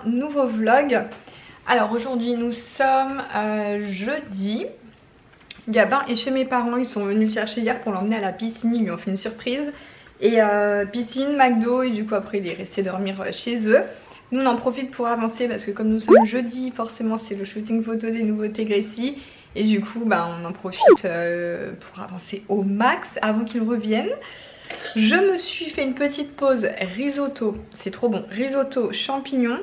un nouveau vlog. Alors aujourd'hui nous sommes jeudi. Gabin est chez mes parents, ils sont venus le chercher hier pour l'emmener à la piscine, ils lui ont fait une surprise. Et piscine, McDo, et du coup après il est resté dormir chez eux. Nous on en profite pour avancer parce que comme nous sommes jeudi, forcément c'est le shooting photo des nouveautés Gracie. Et du coup on en profite pour avancer au max avant qu'ils reviennent. Je me suis fait une petite pause risotto, c'est trop bon, risotto champignons.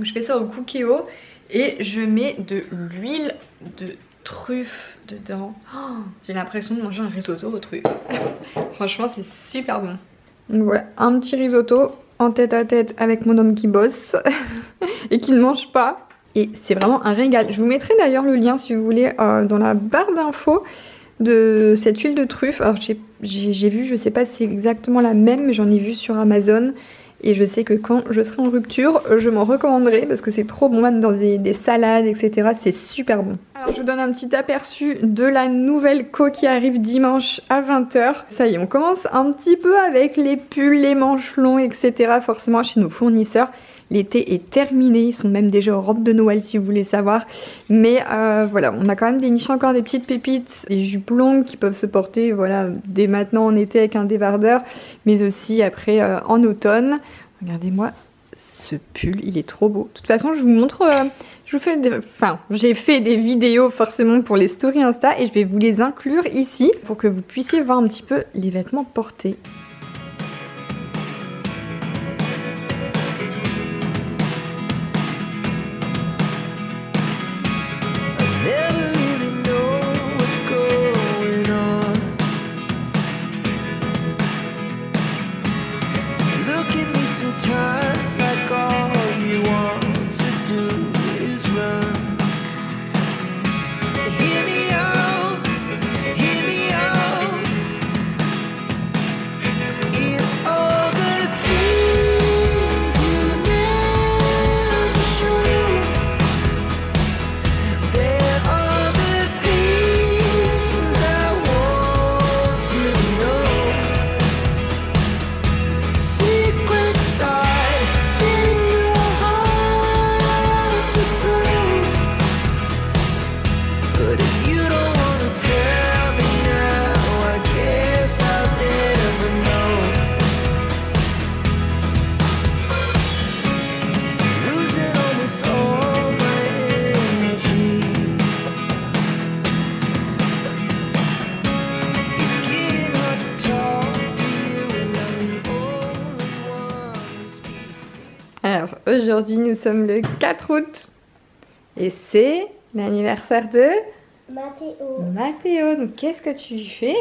Je fais ça au cookéo et je mets de l'huile de truffe dedans. Oh, j'ai l'impression de manger un risotto aux truffes. Franchement c'est super bon. Donc voilà, un petit risotto en tête à tête avec mon homme qui bosse et qui ne mange pas. Et c'est vraiment un régal. Je vous mettrai d'ailleurs le lien si vous voulez dans la barre d'infos de cette huile de truffe. Alors j'ai vu, je sais pas si c'est exactement la même, mais j'en ai vu sur Amazon. Et je sais que quand je serai en rupture, je m'en recommanderai parce que c'est trop bon, même dans des salades, etc. C'est super bon. Alors je vous donne un petit aperçu de la nouvelle co qui arrive dimanche à 20 h. Ça y est, on commence un petit peu avec les pulls, les manches longs, etc. Forcément chez nos fournisseurs. L'été est terminé, ils sont même déjà aux robes de Noël si vous voulez savoir. Mais voilà, on a quand même déniché encore des petites pépites, des jupes longues qui peuvent se porter voilà, dès maintenant en été avec un débardeur, mais aussi après en automne. Regardez-moi ce pull, il est trop beau. De toute façon, je vous montre, j'ai fait des vidéos forcément pour les stories Insta et je vais vous les inclure ici pour que vous puissiez voir un petit peu les vêtements portés. Alors aujourd'hui nous sommes le 4 août et c'est l'anniversaire de Mathéo. Donc qu'est-ce que tu fais?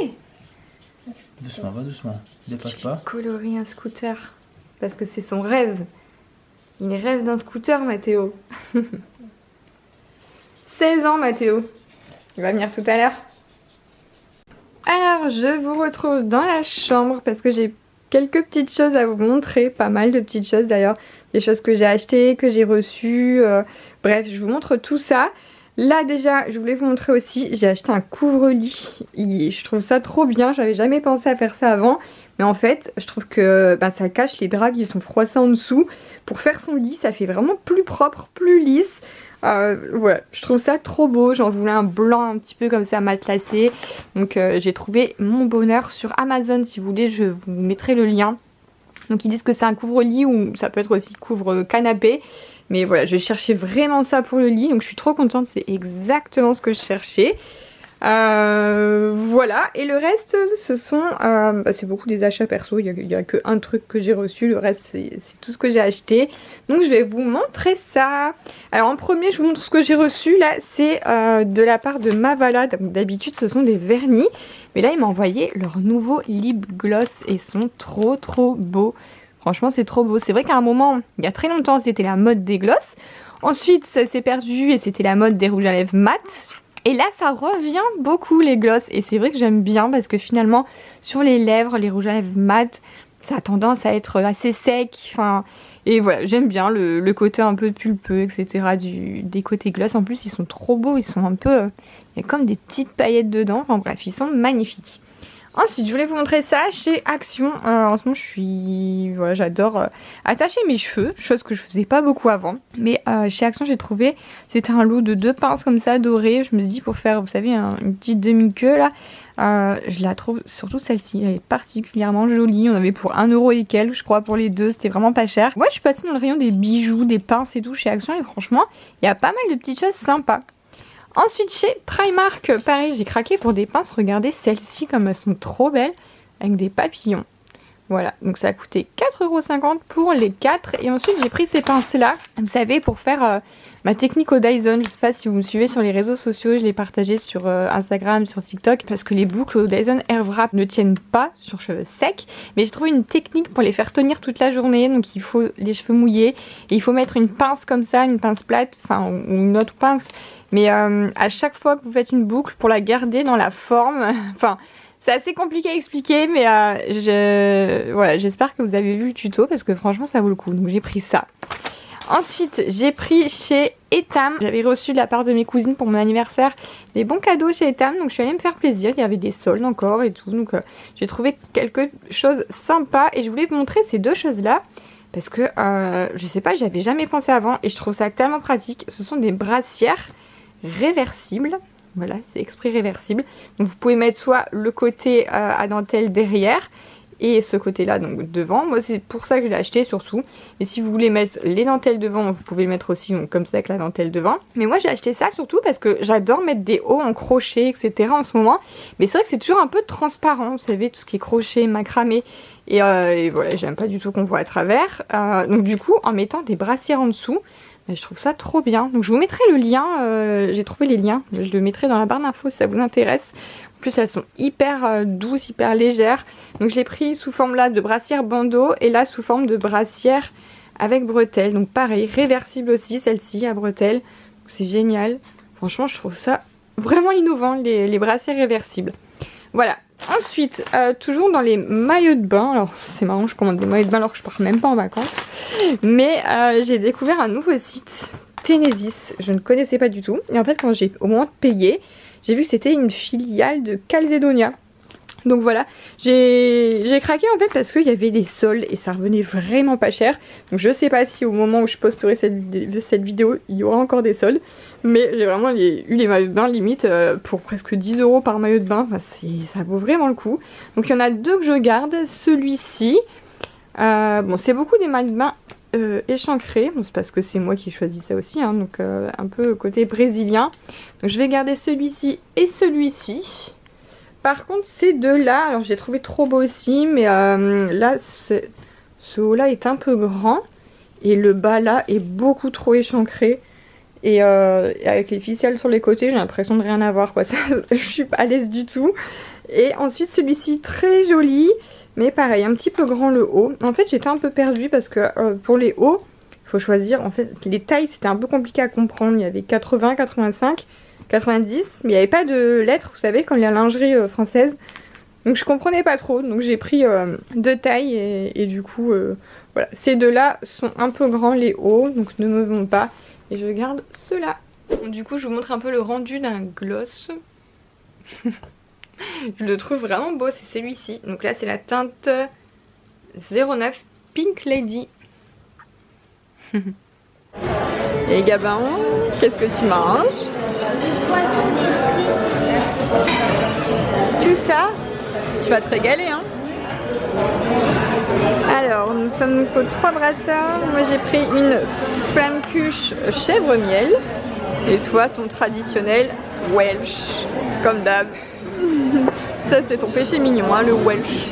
Doucement, va doucement, dépasse pas. Colorer un scooter parce que c'est son rêve. Il rêve d'un scooter Mathéo. 16 ans Mathéo. Il va venir tout à l'heure. Alors je vous retrouve dans la chambre parce que j'ai quelques petites choses à vous montrer, pas mal de petites choses d'ailleurs, des choses que j'ai achetées, que j'ai reçues, bref je vous montre tout ça. Là déjà je voulais vous montrer aussi, j'ai acheté un couvre-lit, je trouve ça trop bien, j'avais jamais pensé à faire ça avant, mais en fait je trouve que ça cache les draps qui sont froissés en dessous. Pour faire son lit ça fait vraiment plus propre, plus lisse. Voilà, je trouve ça trop beau, j'en voulais un blanc un petit peu comme ça matelassé. Donc j'ai trouvé mon bonheur sur Amazon, si vous voulez je vous mettrai le lien. Donc ils disent que c'est un couvre-lit ou ça peut être aussi couvre-canapé. Mais voilà, je cherchais vraiment ça pour le lit, donc je suis trop contente, c'est exactement ce que je cherchais. Voilà, et le reste ce sont c'est beaucoup des achats perso, il y a que un truc que j'ai reçu, le reste c'est tout ce que j'ai acheté. Donc je vais vous montrer ça. Alors en premier je vous montre ce que j'ai reçu, là c'est de la part de Mavala. D'habitude ce sont des vernis, mais là ils m'ont envoyé leur nouveau lip gloss et sont trop beaux. Franchement c'est trop beau, c'est vrai qu'à un moment, il y a très longtemps c'était la mode des gloss. Ensuite ça s'est perdu et c'était la mode des rouges à lèvres mat. Et là ça revient beaucoup les gloss et c'est vrai que j'aime bien parce que finalement sur les lèvres, les rouges à lèvres mat, ça a tendance à être assez sec. Enfin, et voilà, j'aime bien le côté un peu pulpeux, etc. des côtés gloss. En plus ils sont trop beaux, ils sont un peu... il y a comme des petites paillettes dedans, enfin bref, ils sont magnifiques. Ensuite, je voulais vous montrer ça chez Action. En ce moment, voilà, j'adore attacher mes cheveux, chose que je faisais pas beaucoup avant. Mais chez Action, j'ai trouvé, c'était un lot de 2 pinces comme ça, dorées. Je me dis pour faire, vous savez, une petite demi-queue là. Je la trouve, surtout celle-ci, elle est particulièrement jolie. On avait pour 1€ et quelques, je crois, pour les deux. C'était vraiment pas cher. Moi, je suis passée dans le rayon des bijoux, des pinces et tout chez Action. Et franchement, il y a pas mal de petites choses sympas. Ensuite, chez Primark, pareil, j'ai craqué pour des pinces. Regardez celles-ci, comme elles sont trop belles, avec des papillons. Voilà, donc ça a coûté 4,50 € pour les 4. Et ensuite, j'ai pris ces pinces-là, vous savez, pour faire ma technique au Dyson. Je sais pas si vous me suivez sur les réseaux sociaux, je l'ai partagé sur Instagram, sur TikTok, parce que les boucles au Dyson Airwrap ne tiennent pas sur cheveux secs. Mais j'ai trouvé une technique pour les faire tenir toute la journée. Donc il faut les cheveux mouillés, et il faut mettre une pince comme ça, une pince plate, enfin, ou une autre pince. Mais à chaque fois que vous faites une boucle, pour la garder dans la forme, enfin... C'est assez compliqué à expliquer, mais voilà, j'espère que vous avez vu le tuto parce que franchement ça vaut le coup. Donc j'ai pris ça. Ensuite, j'ai pris chez Etam. J'avais reçu de la part de mes cousines pour mon anniversaire des bons cadeaux chez Etam. Donc je suis allée me faire plaisir. Il y avait des soldes encore et tout. Donc j'ai trouvé quelque chose sympa. Et je voulais vous montrer ces deux choses-là. Parce que je sais pas, j'avais jamais pensé avant. Et je trouve ça tellement pratique. Ce sont des brassières réversibles. Voilà, c'est exprès réversible. Donc vous pouvez mettre soit le côté à dentelle derrière et ce côté-là donc devant. Moi c'est pour ça que je l'ai acheté surtout. Et si vous voulez mettre les dentelles devant, vous pouvez le mettre aussi donc comme ça avec la dentelle devant. Mais moi j'ai acheté ça surtout parce que j'adore mettre des hauts en crochet, etc. en ce moment. Mais c'est vrai que c'est toujours un peu transparent, vous savez, tout ce qui est crochet, macramé. Et voilà, j'aime pas du tout qu'on voit à travers. Donc du coup, en mettant des brassières en dessous, je trouve ça trop bien. Donc je vous mettrai le lien, j'ai trouvé les liens, je le mettrai dans la barre d'infos si ça vous intéresse. En plus elles sont hyper douces, hyper légères. Donc je l'ai pris sous forme là de brassière bandeau et là sous forme de brassière avec bretelles. Donc pareil, réversible aussi celle-ci à bretelles. C'est génial. Franchement je trouve ça vraiment innovant les brassières réversibles. Voilà. Ensuite, toujours dans les maillots de bain, alors c'est marrant, je commande des maillots de bain alors que je pars même pas en vacances, mais j'ai découvert un nouveau site, Tenesis, je ne connaissais pas du tout, et en fait quand j'ai au moment de payer, j'ai vu que c'était une filiale de Calzedonia. Donc voilà, j'ai craqué en fait parce qu'il y avait des soldes et ça revenait vraiment pas cher. Donc je sais pas si au moment où je posterai cette vidéo, il y aura encore des soldes. Mais j'ai vraiment eu les maillots de bain limite pour presque 10 € par maillot de bain. Enfin, ça vaut vraiment le coup. Donc il y en a deux que je garde. Celui-ci, bon c'est beaucoup des maillots de bain échancrés. Bon, c'est parce que c'est moi qui choisis ça aussi. Hein, donc un peu côté brésilien. Donc je vais garder celui-ci et celui-ci. Par contre ces deux-là, alors j'ai trouvé trop beau aussi. Mais là, ce haut-là est un peu grand. Et le bas là est beaucoup trop échancré. Et avec les ficelles sur les côtés, j'ai l'impression de rien avoir, quoi. Ça, je suis pas à l'aise du tout. Et ensuite, celui-ci, très joli, mais pareil, un petit peu grand le haut. En fait, j'étais un peu perdue parce que pour les hauts, il faut choisir. En fait, les tailles, c'était un peu compliqué à comprendre. Il y avait 80, 85, 90, mais il n'y avait pas de lettres, vous savez, comme la lingerie française. Donc, je comprenais pas trop. Donc, j'ai pris deux tailles et du coup, voilà. Ces deux-là sont un peu grands, les hauts, donc ne me vont pas. Et je garde ceux-là. Du coup, je vous montre un peu le rendu d'un gloss. Je le trouve vraiment beau, c'est celui-ci. Donc là, c'est la teinte 09 Pink Lady. Et Gabin, qu'est-ce que tu manges? Tout ça, tu vas te régaler, hein? Alors, nous sommes donc aux 3 brasseurs. Moi, j'ai pris une flamme cuche chèvre miel. Et toi, ton traditionnel Welsh, comme d'hab. Ça, c'est ton péché mignon, hein, le Welsh.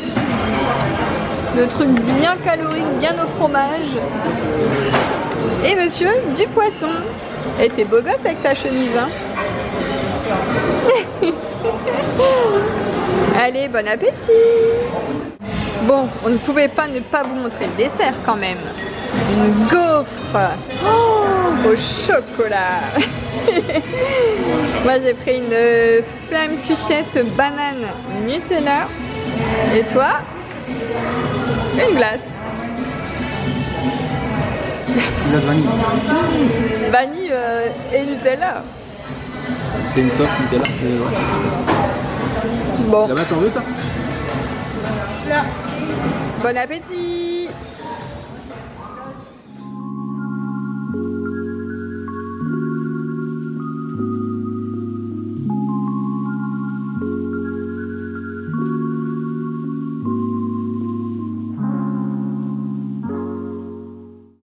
Le truc bien calorique, bien au fromage. Et monsieur, du poisson. Et t'es beau gosse avec ta chemise, hein. Allez, bon appétit. Bon, on ne pouvait pas ne pas vous montrer le dessert quand même. Une gaufre au chocolat. Moi j'ai pris une flamme cuchette banane Nutella. Et toi, une glace. La vanille. Vanille et Nutella. C'est une sauce Nutella. Bon. Ça va, t'en veux ça? Bon appétit.